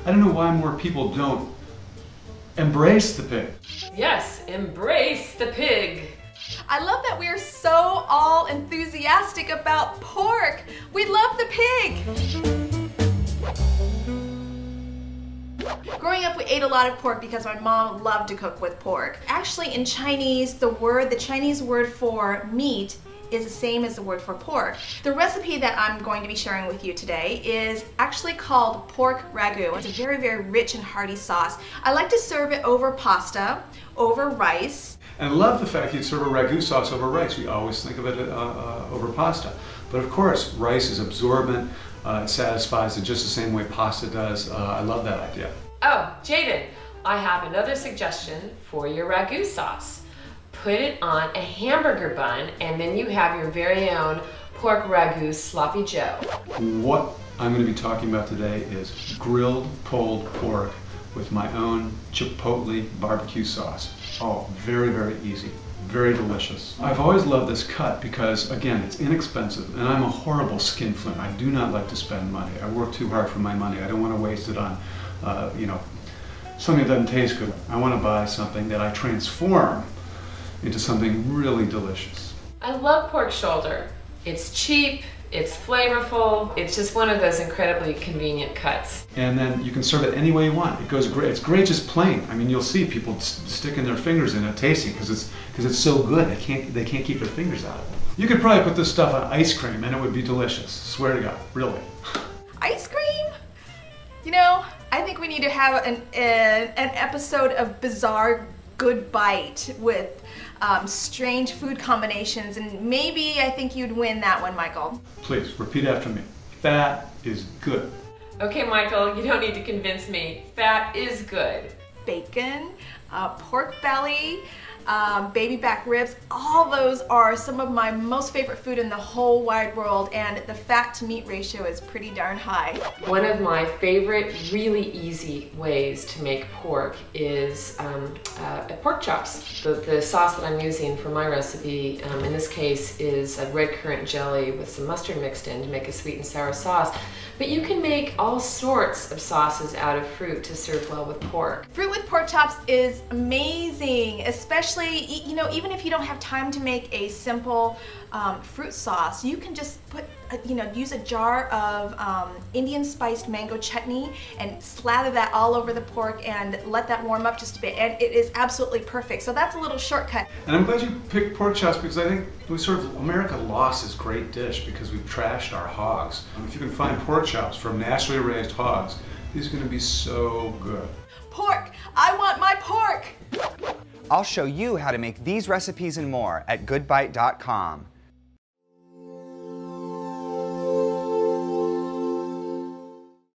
I don't know why more people don't embrace the pig. Yes, embrace the pig. I love that we're so all enthusiastic about pork. We love the pig. Growing up, we ate a lot of pork because my mom loved to cook with pork. Actually, in Chinese, the Chinese word for meat is the same as the word for pork. The recipe that I'm going to be sharing with you today is actually called pork ragu. It's a very, very rich and hearty sauce. I like to serve it over pasta, over rice. And I love the fact you serve a ragu sauce over rice. We always think of it over pasta. But of course, rice is absorbent. It satisfies it just the same way pasta does. I love that idea. Oh, Jaden, I have another suggestion for your ragu sauce. Put it on a hamburger bun, and then you have your very own pork ragu sloppy joe. What I'm going to be talking about today is grilled pulled pork with my own chipotle barbecue sauce. Oh, very, very easy. Very delicious. I've always loved this cut because, again, it's inexpensive, and I'm a horrible skinflint. I do not like to spend money. I work too hard for my money. I don't want to waste it on, something that doesn't taste good. I want to buy something that I transform into something really delicious. I love pork shoulder. It's cheap, it's flavorful, it's just one of those incredibly convenient cuts. And then you can serve it any way you want. It goes great. It's great just plain. I mean, you'll see people sticking their fingers in it, tasting because it's so good. They can't keep their fingers out of it. You could probably put this stuff on ice cream and it would be delicious. Swear to God, really. Ice cream? You know, I think we need to have an episode of Bizarre Good Bite with strange food combinations, and maybe I think you'd win that one, Michael. Please, repeat after me. Fat is good. Okay, Michael, you don't need to convince me. Fat is good. Bacon, pork belly, baby back ribs, all those are some of my most favorite food in the whole wide world, and the fat to meat ratio is pretty darn high. One of my favorite really easy ways to make pork is pork chops. The sauce that I'm using for my recipe in this case is a red currant jelly with some mustard mixed in to make a sweet and sour sauce. But you can make all sorts of sauces out of fruit to serve well with pork. Fruit with pork chops is amazing, especially, even if you don't have time to make a simple fruit sauce, you can just use a jar of Indian spiced mango chutney and slather that all over the pork and let that warm up just a bit, and it is absolutely perfect. So that's a little shortcut. And I'm glad you picked pork chops because I think America lost this great dish because we've trashed our hogs. If you can find pork chops from naturally raised hogs, these are going to be so good. Pork! I want my pork! I'll show you how to make these recipes and more at goodbite.com.